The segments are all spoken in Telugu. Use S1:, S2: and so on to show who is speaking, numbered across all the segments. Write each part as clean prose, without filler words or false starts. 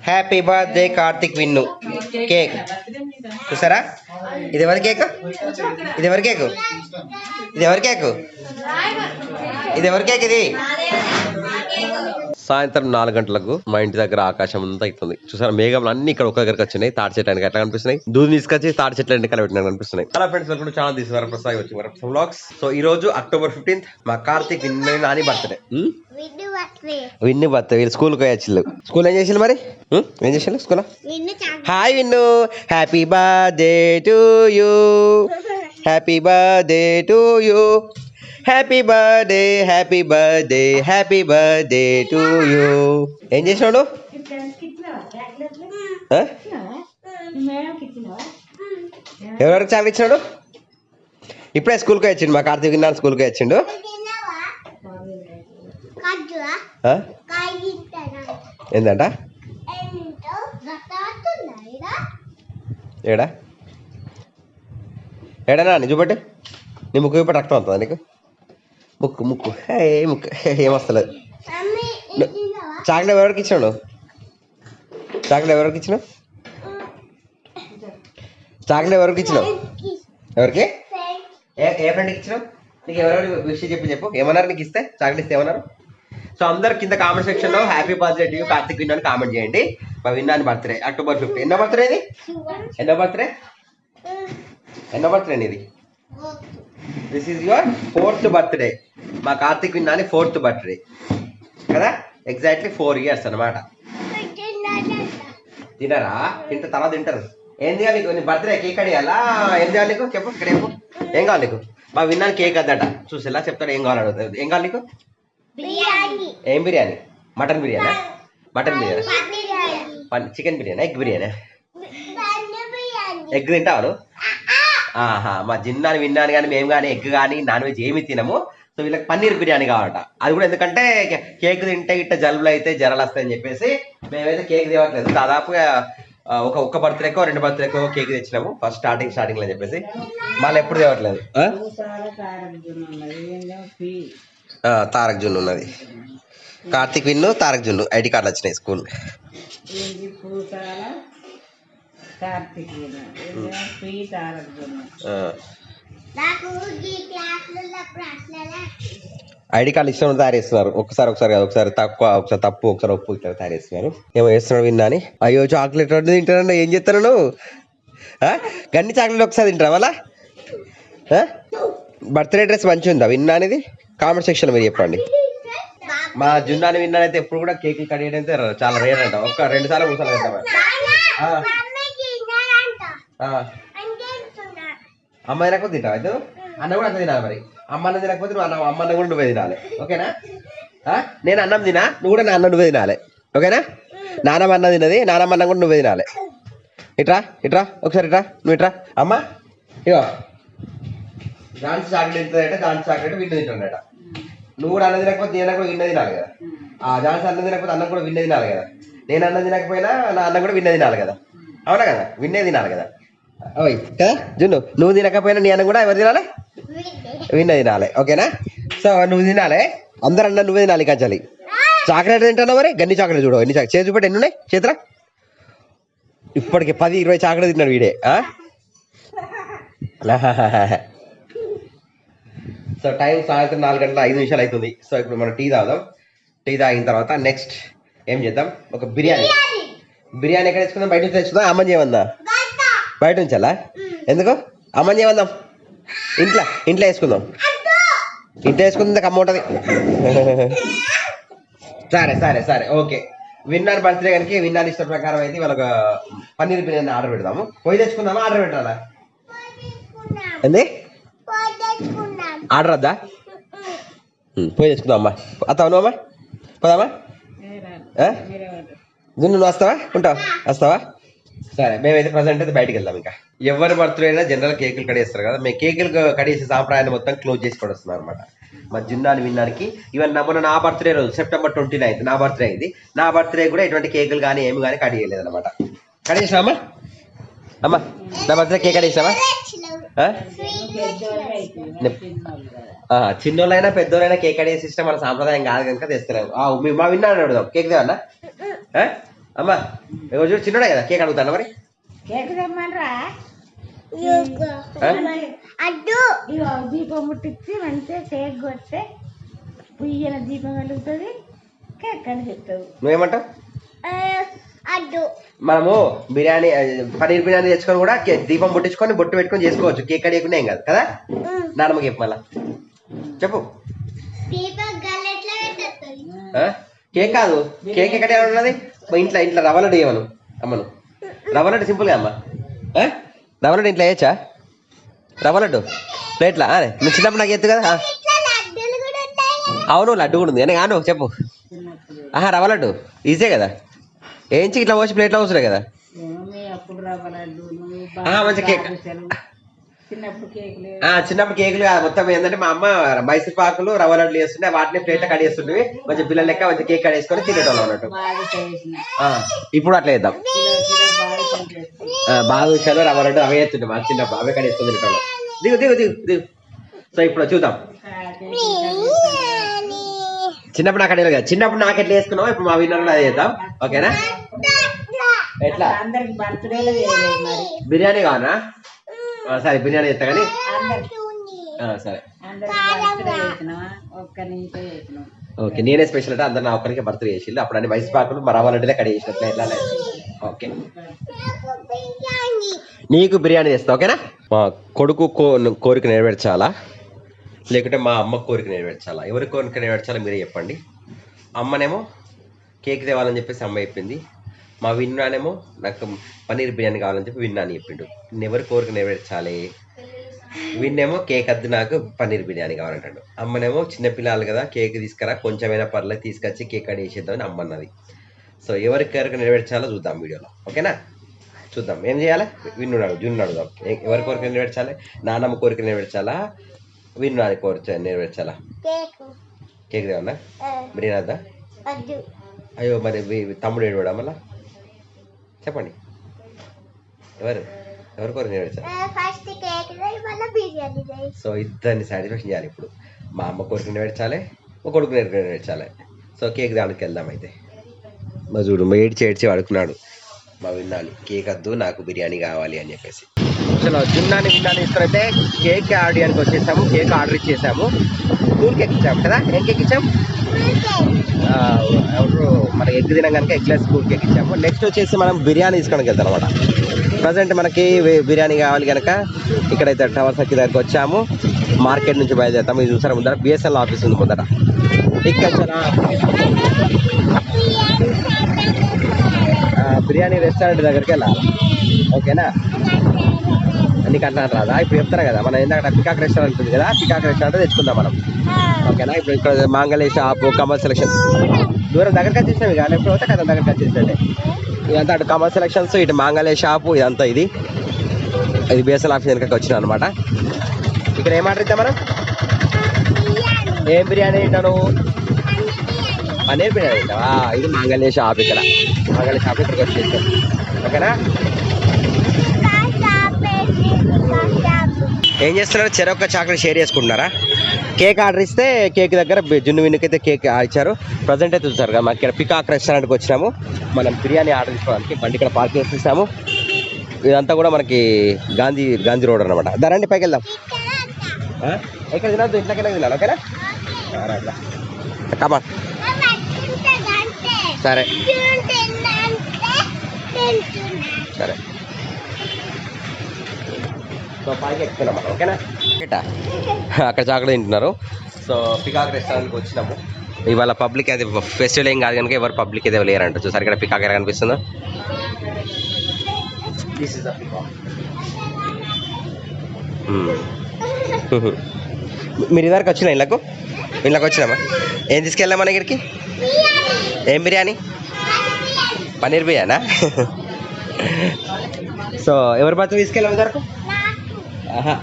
S1: హ్యాపీ బర్త్డే కార్తిక్ విన్ను కేక్ చూసారా? ఇది ఎవరి కేక్? ఇది ఎవరి కేక్? ఇది ఎవరి కేక్? ఇది ఎవరి కేక్? ఇది సాయంత్రం 4 గంటలకు మా ఇంటి దగ్గర ఆకాశం అంతా అవుతుంది. చూసారా? మేఘంలో అన్ని ఇక్కడ ఒక దగ్గరకు వచ్చినాయి. తాటి చెట్లకి ఎట్లా కనిపిస్తున్నాయి, దూది తీసుకొచ్చి తాటి చెట్ల వెనకాల పెట్టిన కనిపిస్తున్నాయి. అలా friends welcome to channel this Varaprasad వచ్చి వరప్రసాద్ వ్లాగ్స్. సో ఈ రోజు October 15th మా కార్తిక్ నాని బర్త్డే. విన్ను బర్త్డే. వీళ్ళు స్కూల్కి పోయొచ్చు. స్కూల్ ఏం చేసిండు మరి? ఏం చేసిండు school? Hi Vinnu, happy birthday to you, happy birthday to you, happy birthday, happy birthday, happy birthday to you. ఏం చేసినాడు? ఎవరెవరికి చాక్లెట్ ఇచ్చినాడు? ఇప్పుడే స్కూల్కి వచ్చిండు మా కార్తీక్ విన్నాను. స్కూల్కి వచ్చిండు. ఏంటంట? ఏడా ఏడనా నీ చూపెట్టు. నీ ముక్కు చూపెట్టి రక్తం అవుతుందా నీకు? ముక్కు ముక్కు ముక్కు ఏమొస్తలేదు. చాక్లెట్ ఎవరికి ఇచ్చినాడు? చాక్లెట్ ఎవరికి ఇచ్చినావు? చాక్లెట్ ఎవరికి ఇచ్చినావు? ఎవరికి? ఏ ఫ్రెండ్కి ఇచ్చినావు? నీకు ఎవరెవరి విషయం చెప్పు. ఏమన్నారు నీకు ఇస్తే? చాక్లెట్ ఇస్తే ఏమన్నారు? సో అందరు కింద కామెంట్ సెక్షన్ లో హ్యాపీ బర్త్డే టు కార్తిక్ విన్నాను కామెంట్ చేయండి. మా విన్నాను బర్త్డే October 15. ఎన్నో బర్త్డే ఇది? ఎన్నో బర్త్డే? ఎన్నో బర్త్డే ఇది? This is your 4th birthday. మా కార్తిక్ విన్నాని 4th బర్త్డే కదా, ఎగ్జాక్ట్లీ 4 years అనమాట. తినరా? తింటే తర్వాత తింటారు. ఏం చేయాలి నీకు? నీ బర్త్డే కేక్ అడియాలా? ఏం చేయాలి నీకు? చెప్పు. ఇక్కడ చెప్పు. ఏం కావాలి నీకు? మా విన్నాను కేక్ అద్దట. చూసి ఎలా చెప్తాడు? ఏం కావాలి అడుగుతుంది. ఏం కావాలి నీకు? ఏం biryani? Mutton biryani? Mutton biryani? Chicken biryani? Egg biryani? Egg తింటావు? ఆహా, మా జిన్నాని విన్నాను కానీ మేము కానీ ఎగ్ కానీ నాన్ వెజ్ ఏమి తినము. సో వీళ్ళకి పన్నీర్ బిర్యానీ కావాలట. అది కూడా ఎందుకంటే కేక్ తింటే ఇట్ట జలుబులు అయితే జ్వరాలు వస్తాయని చెప్పేసి మేమైతే కేక్ తేవట్లేదు. దాదాపుగా ఒక్క బర్త్డేకో 2 బర్త్డేకో కేక్ తెచ్చినాము. ఫస్ట్ స్టార్టింగ్ అని చెప్పేసి మళ్ళీ ఎప్పుడు తేవట్లేదు. తారక్ జున్ను ఉన్నది. కార్తిక్ విన్ను తారక్ జున్ను ఐడి కార్డులు వచ్చినాయి స్కూల్. ఐడి కార్డులు ఇష్టం తయారు చేస్తున్నారు. ఒకసారి కాదు, ఒకసారి తక్కువ, ఒకసారి తప్పు, ఒకసారి ఒప్పు ఇట్లా తయారు చేస్తున్నారు. ఏమో చేస్తున్నాడు విన్నా అని. అయ్యో చాక్లెట్ రెండు తింటాను. ఏం చేస్తాను నువ్వు? గన్ని చాక్లెట్ ఒకసారి తింటారా మళ్ళా? బర్త్డే డ్రెస్ మంచిగా ఉందా విన్నా అనేది? కామెంట్ సెక్షన్ మీరు చెప్పండి. మా జున్నాని విన్నాను అయితే ఎప్పుడు కూడా కేక్ కట్ చేయడం అయితే చాలా రేర్ అంట. 2 సార్లు 3 సార్లు తింటాం. అమ్మ తినకపోతే తింటావు అయితే? అన్న కూడా అంత తినాలి మరి. అమ్మ అన్నం తినకపోతే నువ్వు అమ్మ అన్నం కూడా నువ్వే తినాలి. ఓకేనా? నేను అన్నం తినా, నువ్వు కూడా నా అన్నం నువ్వే తినాలి. ఓకేనా? నానమ్మ అన్నం తినది, నానమ్మ అన్నం కూడా నువ్వే తినాలి. ఇట్రా ఒకసారి ఇట్రా. నువ్వు ఇట్రా. అమ్మ ఇగో దాంట్లో చాక్లెట్ తింటుందట. దాంట్లో చాక్లెట్ విన్న తింటుందట. నువ్వు కూడా అన్నం తినకపోతే నేను కూడా విన్న తినాలి కదా. దాంట్లో అన్నం తినకపోతే అన్నం కూడా విన్న తినాలి కదా. నేను అన్నం తినకపోయినా నా అన్నం కూడా విన్న తినాలి కదా. అవునా కదా? విన్నే తినాలి కదా. ఓయ్ కదా జున్ను, నువ్వు తినకపోయినా నీ అన్నం కూడా ఎవరు తినాలి? విన్న తినాలి. ఓకేనా? సో నువ్వు తినాలి, అందరు అన్న నువ్వే తినాలి. కంచాలి చాక్లెట్ తింటున్నావు మరి. గన్ని చాక్లెట్ చూడవు. ఎన్ని చేతి చూపెట్టి ఎన్ని ఉన్నాయి చేతుల? ఇప్పటికి 10-20 చాక్లెట్ తిన్నాడు వీడే. సో టైం సాయంత్రం 4:05 అవుతుంది. సో ఇప్పుడు మనం టీ తాగుదాం. టీ తాగిన తర్వాత నెక్స్ట్ ఏం చేద్దాం? ఒక బిర్యానీ ఎక్కడ తెచ్చుకుందాం? బయట నుంచి తెచ్చుకుందాం. అమ్మని చేయమందా? బయట నుంచా? ఎందుకు? అమ్మని చేయమందాం. ఇంట్లో వేసుకుందాం. ఇంట్లో వేసుకుందాం. అమ్మ ఉంటుంది. సరే ఓకే. విన్నాను బర్త్డే కనుక విన్నాను ఇష్టం ప్రకారం అయితే వాళ్ళ పన్నీర్ బిర్యానీ ఆర్డర్ పెడదాము. పోయి తెచ్చుకుందామా ఆర్డర్ పెట్టాలా? ఏంది ఆర్డర్ వద్దా? పోయి తెచ్చుకుందాం. అమ్మా వస్తావు నువ్వు? అమ్మా పోదామా? నువ్వు వస్తావా? వస్తావా? సరే మేమైతే ప్రజెంట్ అయితే బయటకు వెళ్దాం. ఇంకా ఎవరి బర్త్డే అయినా జనరల్ కేకులు కడిగేస్తారు కదా. మేము కేకులు కడిగేసే సాంప్రదాయాన్ని మొత్తం క్లోజ్ చేసి పడేస్తున్నాం అనమాట. మా జిన్నాని విన్నానికి ఈవెన్ మొన్న నా బర్త్డే రోజు September 29th నా బర్త్డే అయింది. నా బర్త్డే కూడా ఎటువంటి కేకులు కానీ ఏమి కానీ కట్ చేయలేదు అనమాట. కట్ చేసినామా? అమ్మా నా బర్త్డే కేక్ కట్ చేసినామా? చిన్నోళ్ళైనా పెద్దోళ్ళైనా కేక్ కట్ చేసే సిస్టమ్ మన సాంప్రదాయం కాదు కనుక తెస్తలేము. మా విన్నాను అడుగుదాం. కేక్ దేవన్నా? అమ్మా ఎవరు చూడు చిన్నడే కదా కేక్ అడుగుతాను మరి
S2: కేక్ తెమ్మనరా దీపం ముట్టించి మంచిగా కేక్ కొడితే పుయ్యల దీపం కలుగుతుంది కేక్ అని చెప్తావు.
S1: నువ్వేమంటావు? మనము బిర్యానీ పనీర్ బిర్యానీ తెచ్చుకొని కూడా దీపం ముట్టించుకొని బొట్టు పెట్టుకొని చేసుకోవచ్చు. కేక్ అడిగకుండా ఏం కాదు కదా. నాన్నమ్మకి చెప్పు మళ్ళా చెప్పు. కేక్ కాదు కేక్ ఎక్కడ ఉన్నది ఇంట్లో ఇంట్లో రవ్వ లడ్డు ఏమను అమ్మను. రవ్వ లడ్డు సింపుల్గా అమ్మ. రవ్వ లడ్డు ఇంట్లో వేయచ్చా? రవ్వ లడ్డు ప్లేట్లా నువ్వు చిన్నప్పుడు నాకు ఎత్తు కదా. అవును లడ్డు కూడా ఉంది అని కాను చెప్పు. రవ్వ లడ్డు ఈజీ కదా వేయించి ఇట్లా పోసి ప్లేట్లో వస్తున్నాయి కదా. మంచి కేక్ చిన్నప్పుడు కేకులు మొత్తం ఏంటంటే మా అమ్మ మైసూర్ పాకులు రవ్వ లడ్లు వేస్తుండే వాటిని ప్లేట్లో కడిగేస్తుండే మంచి పిల్లల లెక్క మంచి కేక్ కడిగేసుకొని తినేటోళ్ళం అన్నట్టు. ఇప్పుడు అట్లా వేద్దాం. బాగా విషయాలు రవ్వ లడ్డు అవే వేస్తుండే మా చిన్నప్పుడు అవే కడిగేసుకొని తినేటోళ్ళం. దిగు దిగు దిగు దిగు. సో ఇప్పుడు చూద్దాం. చిన్నప్పుడు నాకు అడిగారు కదా చిన్నప్పుడు నాకు ఎట్లా వేసుకున్నావు ఇప్పుడు మా విన్నర్ అది చేద్దాం. ఓకేనా? ఎట్లా బిర్యానీ కావాలా? సరే బిర్యానీ చేస్తా కానీ సరే ఓకే. నేనే స్పెషల్ అంటే అందరు నా ఒక్కరికి బర్త్డే చేసిళ్ళు. అప్పుడు అన్ని వయసు పాకులు రవ్వ లడ్డులే కడి చేసినట్లు ఎట్లా. ఓకే నీకు బిర్యానీ చేస్తా. ఓకేనా? మా కొడుకు కోరిక నెరవేర్చాలా లేకుంటే మా అమ్మ కోరిక నెరవేర్చాలా? ఎవరి కోరిక నెరవేర్చాలో మీరే చెప్పండి. అమ్మనేమో కేక్ తేవాలని చెప్పేసి అమ్మ చెప్పింది. మా విన్నానేమో నాకు పన్నీర్ బిర్యానీ కావాలని చెప్పి విన్నాని చెప్పిండు. ఎవరి కోరిక నెరవేర్చాలి? విన్నేమో కేక్ వద్దు నాకు పన్నీర్ బిర్యానీ కావాలంటాడు. అమ్మనేమో చిన్నపిల్లలు కదా కేక్ తీసుకురా కొంచెమైనా పర్లేదు తీసుకొచ్చి కేక్ కట్ చేసేద్దామని అమ్మ అన్నది. సో ఎవరి కోరిక నెరవేర్చాలో చూద్దాం వీడియోలో. ఓకేనా? చూద్దాం ఏం చేయాలి. జున్ను అడుగుదాం. ఎవరి కోరిక నెరవేర్చాలి? నాన్నమ్మ కోరిక నెరవేర్చాలా విన్నాని కోరిక నెరవేర్చాలా? కేక్ దేవన్నా బిర్యానీ వద్దా? అయ్యో మరి తమ్ముడు ఏడువాడా మళ్ళా చెప్పండి. ఎవరి కోరిక నెరవేర్చాలి? సో ఇద్దరిని సాటిస్ఫాక్షన్ చేయాలి. ఇప్పుడు మా అమ్మ కోరిక నెరవేర్చాలి మా కొడుకు నెరవేర్చాలి. సో కేక్ దానికి వెళ్దాం. అయితే మా చూడు ఏడ్చి వాడుకున్నాడు మా విన్నాని కేక్ వద్దు నాకు బిర్యానీ కావాలి అని చెప్పేసి. చలో జున్నాని విన్నాని ఇస్తారైతే కేక్ ఆడియానికి వచ్చేసాము. కేక్ ఆర్డర్ ఇచ్చేసాము. కూల్ కేక్ ఇచ్చాము కదా. ఏం కేక్ ఇచ్చాము? ఎవరు మనకి ఎగ్ తినాం కనుక ఎగ్లెస్ కూల్ కేక్ ఇచ్చాము. నెక్స్ట్ వచ్చేసి మనం బిర్యానీ తీసుకోవడానికి వెళ్తాం అనమాట. ప్రజెంట్ మనకి బిర్యానీ కావాలి కనుక ఇక్కడైతే టవర్ సర్కిల్ దగ్గరికి వచ్చాము. మార్కెట్ నుంచి బయలుదేరుతాము. ఇది చూసారా ముందర బిఎస్ఎన్ఎల్ ఆఫీస్ ఉంది ముందర. ఇక్కడ బిర్యానీ రెస్టారెంట్ దగ్గరికి వెళ్ళాలి. ఓకేనా? నీకు అట్లా రాదా? ఇప్పుడు చెప్తారా కదా మనం ఏంటంటే పికాక్ రెస్టారెంట్ ఉంది కదా పికాక్ రెస్టారెంట్ తెచ్చుకుందాం మనం. ఓకేనా? ఇప్పుడు ఇక్కడ మాంగళ్య షాపు కమల్ సెలక్షన్ దూరం దగ్గరికి వచ్చేసాం. ఇక ఎప్పుడు పోతే కదా దగ్గరికి వచ్చేసండి. ఇదంతా అటు కమల్ సెలక్షన్స్ ఇటు మాంగళ్య షాపు ఇదంతా ఇది బిఎస్ఎల్ ఆఫీస్ వెనకకి వచ్చినాం అనమాట. ఇక్కడ ఏం ఆర్డర్ ఇద్దాం మనం? ఏం బిర్యానీ తింటాను? పన్నీర్ బిర్యానీ తింటావా? ఇది మాంగళ్య షాప్. ఇక్కడ మాంగళ్య షాప్ ఇక్కడికి వచ్చేసాం. ఓకేనా? ఏం చేస్తున్నారు? చెరొక్క చాక్లెట్ షేర్ చేసుకుంటున్నారా? కేక్ ఆర్డర్ ఇస్తే కేక్ దగ్గర జున్ను విన్నుకైతే కేక్ ఇచ్చారు. ప్రజెంట్ అయితే చూసారు కదా మనకి ఇక్కడ పికాక్ రెస్టారెంట్కి వచ్చినాము. మనం బిర్యానీ ఆర్డర్ తీసుకోవడానికి బండి ఇక్కడ పార్కింగ్ చేసేసాము. ఇదంతా కూడా మనకి గాంధీ రోడ్ అనమాట. దారండి పైకి వెళ్దాం. ఎక్కడ తినద్దు ఇంట్లోకైనా తినాలి. ఓకేనా? కమా సరే సరే. సో పైకి ఎక్కుతున్నాం మనం. ఓకేనా? అక్కడ చాక్లెట్ తింటున్నారు. సో పికాక్ రెస్టారెంట్కి వచ్చినాము. ఇవాళ పబ్లిక్ అయితే ఫెస్టివల్ ఏం కాదు కనుక ఎవరు పబ్లిక్ అయితే లేరంట. చూసారు ఇక్కడ పికాక్ ఎలా కనిపిస్తుందో. మీరు ఇదివరకు వచ్చినా ఇళ్ళకి వచ్చినామా? ఏం తీసుకెళ్ళామా మన ఇక్కడికి? ఏం బిర్యానీ? పన్నీర్ బిర్యానా? సో ఎవరి బర్త్డే తీసుకెళ్ళాము ఇదివరకు?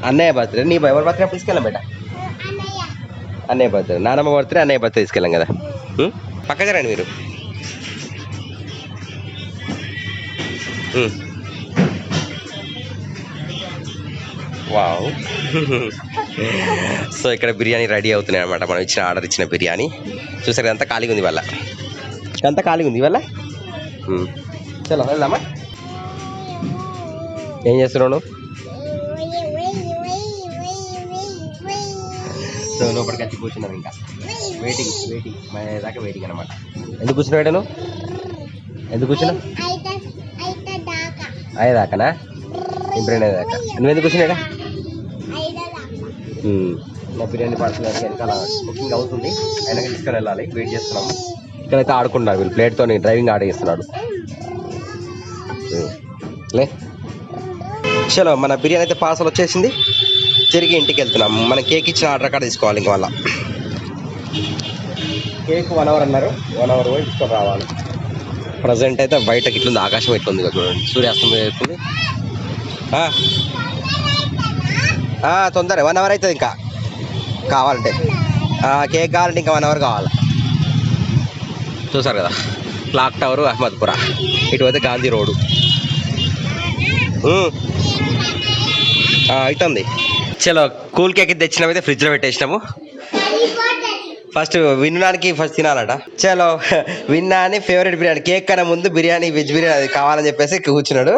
S1: అన్నయ్య బర్త్డే. నీ ఎవరి బర్త్డే తీసుకెళ్ళాం బేట? అన్నయ్య బర్త్డే. నానమ్మ బర్త్డే అన్నయ్య బర్త్డే తీసుకెళ్ళాం కదా. పక్కగా రండి మీరు. వావ్. సో ఇక్కడ బిర్యానీ రెడీ అవుతున్నాయి అనమాట. మనం ఆర్డర్ ఇచ్చిన బిర్యానీ చూసారు. అంతా ఖాళీగా ఉంది ఇవాళ. అంతా ఖాళీగా ఉంది ఇవాళ. చలో వెళ్దామా? ఏం చేస్తున్నావు నువ్వు? సో లోపలికి వచ్చి కూర్చున్నాం ఇంకా వెయిటింగ్ మా దాకా వెయిటింగ్ అనమాట. ఎందుకు కూర్చున్నావు నువ్వు? ఎందుకు కూర్చున్నావు? అయ్యేదాకానా? ఇప్పుడు అయ్యేదాకా నువ్వు ఎందుకు కూర్చున్నాడా? నా బిర్యానీ పార్సల్ వెనకాల బుకింగ్ అవుతుంది, ఆయనకి తీసుకొని వెళ్ళాలి. వెయిట్ చేస్తున్నాము. ఇక్కడైతే ఆడుకుంటున్నారు వీళ్ళు, ప్లేట్తో డ్రైవింగ్ ఆడేస్తున్నాడు. లే చలో మన బిర్యానీ అయితే పార్సల్ వచ్చేసింది. తిరిగి ఇంటికి వెళ్తున్నాం. మనం కేక్ ఇచ్చిన ఆర్డర్ కార్డు తీసుకోవాలి. ఇంక వల్ల కేక్ 1 అవర్ అన్నారు, 1 అవర్ పోయి తీసుకొని రావాలి. ప్రజెంట్ అయితే బయటకి ఇట్లుంది, ఆకాశం ఇట్లుంది చూడండి, సూర్యాస్తం అవుతుంది. తొందర 1 అవర్ అవుతుంది ఇంకా కావాలంటే. కేక్ కావాలంటే ఇంకా 1 అవర్ కావాలి. చూసారు కదా క్లాక్ టవర్ అహ్మద్పుర, ఇటు అయితే గాంధీ రోడ్డు అవుతుంది. చలో కూల్ కేక్ తెచ్చినామైతే ఫ్రిడ్జ్లో పెట్టేసినాము. First విన్నానికి first తినాలట. చలో విన్నాని ఫేవరెట్ బిర్యానీ, కేక్ కన్నా ముందు బిర్యానీ, వెజ్ బిర్యానీ అది కావాలని చెప్పేసి కూర్చున్నాడు.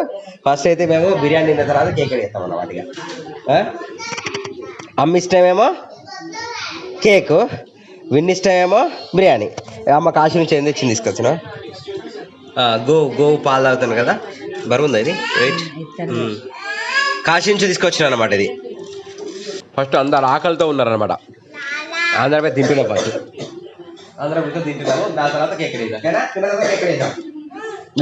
S1: ఫస్ట్ అయితే మేము బిర్యానీ తిన్న తర్వాత కేక్ వేస్తాం అన్నమాట. ఇక అమ్మ ఇష్టమేమో కేకు, విన్ ఇష్టమేమో బిర్యానీ. అమ్మ కాశీ నుంచి ఏం తెచ్చింది తీసుకొచ్చిన గోవు పాలు తాగుతాను కదా, బరువుందా ఇది వెయిట్. కాశీ నుంచి తీసుకొచ్చిన అనమాట ఇది. ఫస్ట్ అందరు ఆకలితో ఉన్నారనమాట, అందరిపై తింటున్నాం. ఫస్ట్ అందరం కూర్చొని తింటున్నాము, దాని తర్వాత కేక్ వేద్దాం. కేక్ వేద్దాం,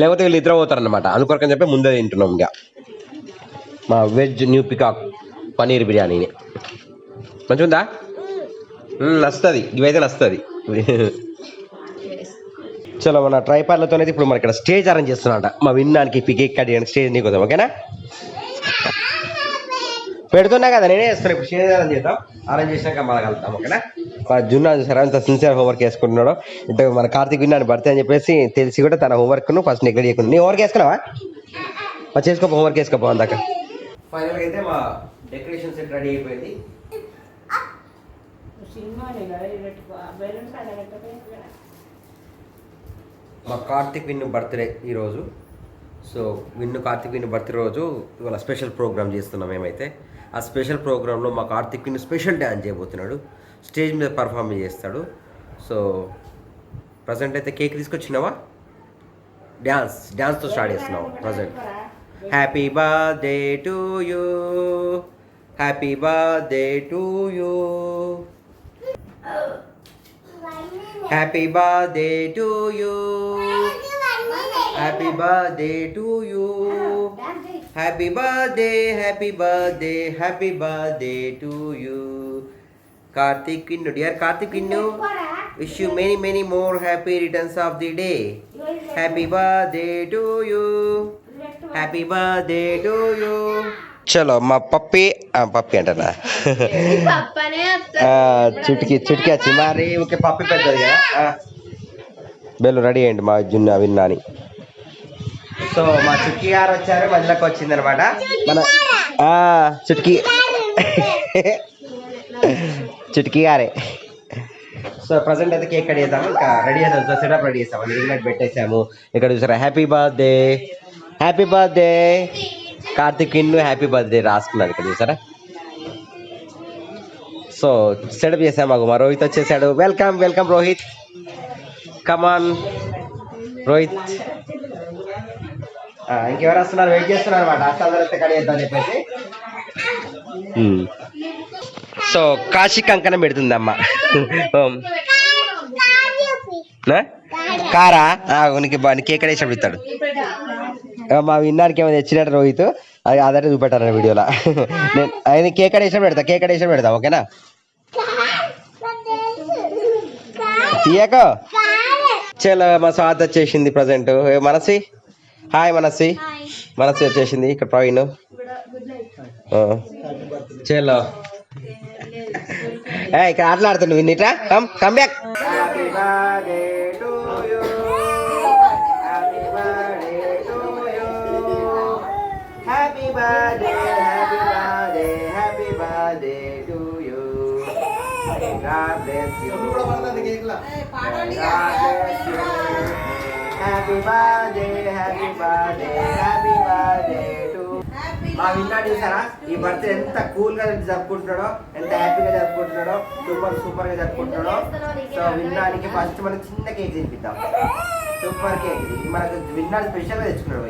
S1: లేకపోతే వీళ్ళు ఇద్దరు పోతారనమాట. అందుకొరకని చెప్పి ముందే తింటున్నాం. ఇంకా మా వెజ్ న్యూ పికాక్ పనీర్ బిర్యానీని మంచిగా ఉందా? నచ్చుతుంది, ఇవైతే నచ్చుతుంది. చలో మన ట్రైపార్లతో అయితే ఇప్పుడు మన ఇక్కడ స్టేజ్ అరేంజ్ చేస్తున్నట. మా విన్నానికి కేక్ కట్ చేయడానికి స్టేజ్ నీకోసం, ఓకేనా? పెడుతున్నా కదా, నేనే చేస్తాను. ఇప్పుడు స్టేజ్ అరేంజ్ చేద్దాం, అరేంజ్ చేసినాక మళ్ళీ కలుద్దాం, ఓకేనా? మా జున్నా చూసారా అంత సిన్సియర్ హోంవర్క్ వేసుకుంటున్నాడు. అంటే మన కార్తీక్ విన్నాను బర్త్డే అని చెప్పేసి తెలిసి కూడా తన హోంవర్క్ను ఫస్ట్ నెగ్లెక్ట్ చేయకుండా. నీ హోంవర్క్ వేసుకున్నావా? చేసుకోపో, హోంవర్క్ వేసుకోపో అందాక. ఫైనల్గా అయితే మా డెకరేషన్ సెట్ రెడీ అయిపోయింది. మా కార్తీక్ విన్ను బర్త్డే ఈరోజు. సో కార్తీక్ విన్ను బర్త్డే రోజు ఇవాళ స్పెషల్ ప్రోగ్రామ్ చేస్తున్నాం మేమైతే. ఆ స్పెషల్ ప్రోగ్రాంలో మా కార్తీక్ విన్ను స్పెషల్ డ్యాన్స్ చేయబోతున్నాడు, స్టేజ్ మీద పర్ఫామ్ చేస్తాడు. సో ప్రజెంట్ అయితే కేక్ తీసుకొచ్చినావా, డ్యాన్స్తో స్టార్ట్ చేస్తున్నావు present. Happy birthday to you, happy birthday to you, happy birthday to you, happy birthday to you, happy birthday, happy birthday, happy birthday to you. Karthik Vinnu, dear Karthik Vinnu, wish you many many more happy returns of the day. Happy birthday to you, happy birthday to you. చలో మా పప్పి అంటారా, చుట్కి వచ్చి మరి ఓకే పప్పి పెద్దది కదా. బెల్లు రెడీ అయ్యండి మా జున్న విన్నాని. సో మా చుట్కి గారు వచ్చారు, మధ్యలోకి వచ్చింది అనమాట మన చుట్కి గారే. సో ప్రజెంట్ అయితే కేక్ కట్ చేద్దాము, ఇంకా రెడీ చేద్దాం, సెటప్ రెడీ చేస్తాము. రింగ్ పెట్టేసాము. ఇక్కడ చూసారా happy birthday, happy birthday Karthik Vinnu, happy birthday రాసుకున్నాడు ఇక్కడ చూసారా. సో సెటప్ చేసాము. మాకు మా రోహిత్ వచ్చేసాడు. వెల్కమ్ వెల్కమ్ రోహిత్, కమాన్ రోహిత్. ఇంకెవరు వస్తున్నారు, వెయిట్ చేస్తున్నారు అనమాట. అసలు కట్ చేద్దాం చెప్పేసి. సో కాశీ కంకణం పెడుతుంది అమ్మ. కారా నీకు కేక్ వేసినప్పుడు ఇస్తాడు. మా విన్నానికి ఏమైనా తెచ్చినట్టు రోహిత్, అది అదే చూపెట్టాను వీడియోలో. నేను ఆయన కేక్ వేసినప్పుడు పెడతా ఓకేనా? తీయకో. చలో మా స్వాతి వచ్చేసింది ప్రజెంట్. మనసి హాయ్, మనసి వచ్చేసింది. ఇక్కడ ప్రవీణ్. చలో ఇక్కడ ఆటలాడుతుండు విన్నిట్రా, come back. Happy birthday, happy birthday, happy birthday to you. God bless you. God bless you. Happy birthday happy birthday happy birthday to మా విన్నాడు చూసారా ఈ బర్త్డే ఎంత కూల్ గా జరుపుకుంటున్నాడో ఎంత హ్యాపీగా జరుపుకుంటున్నాడో సూపర్ గా జరుపుకుంటున్నాడో సో విన్నానికి ఫస్ట్ మనం చిన్న కేక్ తినిపిద్దాం సూపర్ కేక్ ఇది మనకు విన్నాడు స్పెషల్ గా తెచ్చుకున్నాడు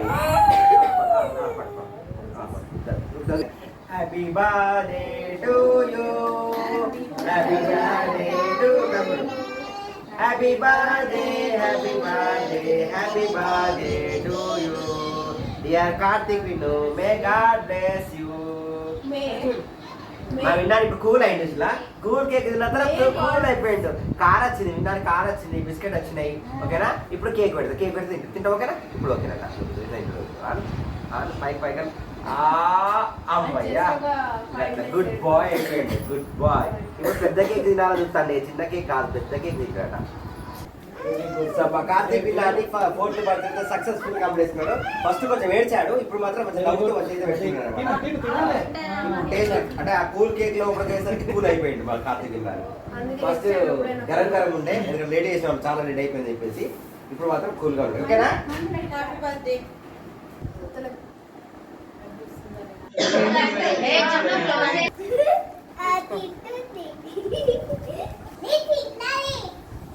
S1: happy birthday to you happy birthday to happy birthday happy birthday happy birthday to you dear Karthik Vinnu may God bless you మా విన్నాడు ఇప్పుడు కూల్ అయింది అసలు కూల్ కేక్ తిన్న తర్వాత కూల్ అయిపోయింది కార్ వచ్చింది విన్నాడు కార్ వచ్చింది బిస్కెట్ వచ్చినాయి ఓకేనా ఇప్పుడు కేక్ పెడతా కేక్ పెడితే తింటాం ఓకేనా ఇప్పుడు ఓకేనా పైకి పైగా అమ్మయ్యా గుడ్ బాయ్ అయిపోయింది గుడ్ బాయ్ ఇప్పుడు పెద్ద కేక్ తినాలని చూస్తాండి చిన్న కేక్ కాదు పెద్ద కేక్ తింటాడ సో మా కార్తీక్ విన్నాని ఫోర్త్ బర్త్డే సక్సెస్ఫుల్ కంప్లీట్ చేస్తున్నాడు ఫస్ట్ కొంచెం ఏడ్చాడు ఇప్పుడు మాత్రం కొంచెం నవ్వుతూ టేస్ట్ అంటే ఆ కూల్ కేక్ లో ఒకటేసరికి కూల్ అయిపోయింది మా కార్తీక్ విన్నాని ఫస్ట్ గరం గరం ఉండే ఎందుకంటే రెడీ చేసినాం చాలా రెడీ అయిపోయింది చెప్పేసి ఇప్పుడు మాత్రం కూల్ గా ఉంది ఓకేనా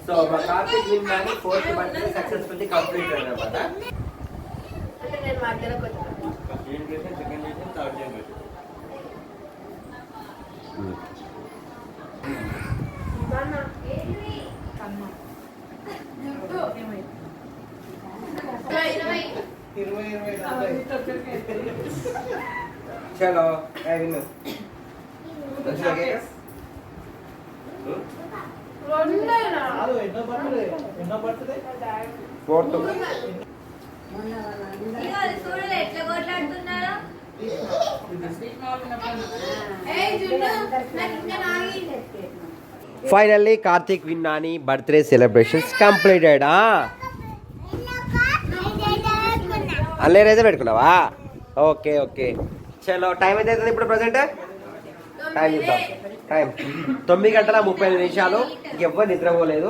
S1: సో మా కార్తీక్ విన్నాని ఫోర్త్ బర్త్డే సక్సెస్ఫుల్లీ కంప్లీట్ అన్నమాట చలో విన్ను ఫోర్త్ ఫైనల్లీ కార్తీక్ విన్నాని బర్త్డే సెలబ్రేషన్స్ కంప్లీటెడ్ అల్లే రైతే పెట్టుకున్నావా ఓకే ఓకే చలో టైం అయితే అవుతుంది ఇప్పుడు ప్రజెంట్ టైం చూద్దాం టైం 9:35 ఇంకెవ్వరు నిద్రపోలేదు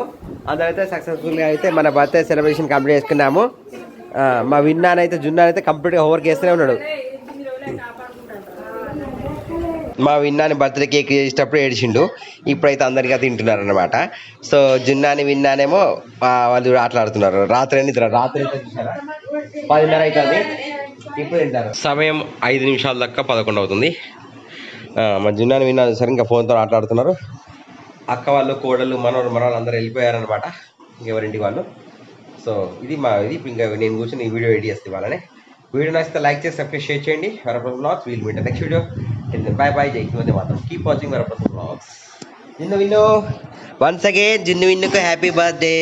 S1: అందరైతే సక్సెస్ఫుల్గా అయితే మన బర్త్డే సెలబ్రేషన్ కంప్లీట్ చేసుకున్నాము మా విన్నానైతే జున్నానైతే కంప్లీట్గా హోంవర్క్ చేస్తూనే ఉన్నాడు మా విన్నాని బర్త్డే కేక్ చేసేటప్పుడు ఏడిచిండు ఇప్పుడైతే అందరిగా తింటున్నారు అనమాట సో జున్నాని విన్నానేమో వాళ్ళు ఆటలాడుతున్నారు రాత్రి నిద్ర రాత్రి అయితే చూసారా 10:30 అవుతుంది ఇప్పుడు తింటారు సమయం 5 నిమిషాల దాకా 11 అవుతుంది మా జున్నాని విన్నాను సరే ఇంకా ఫోన్తో ఆటలాడుతున్నారు అక్క వాళ్ళు కోడలు మనవాళ్ళు అందరూ వెళ్ళిపోయారనమాట ఇంకెవరింటికి వాళ్ళు సో ఇది ఇంకా నేను కూర్చొని ఈ వీడియో ఎడిట్ చేస్తే వాళ్ళనే వీడియో నచ్చితే లైక్ చేసి సబ్స్క్రైబ్ షేర్ చేయండి Varaprasad blogs we'll meet next video bye bye జై హింద్ మాత్రం keep watching Varaprasad blogs Jinnu Vinnu once again Jinnu విన్నుకు హ్యాపీ బర్త్డే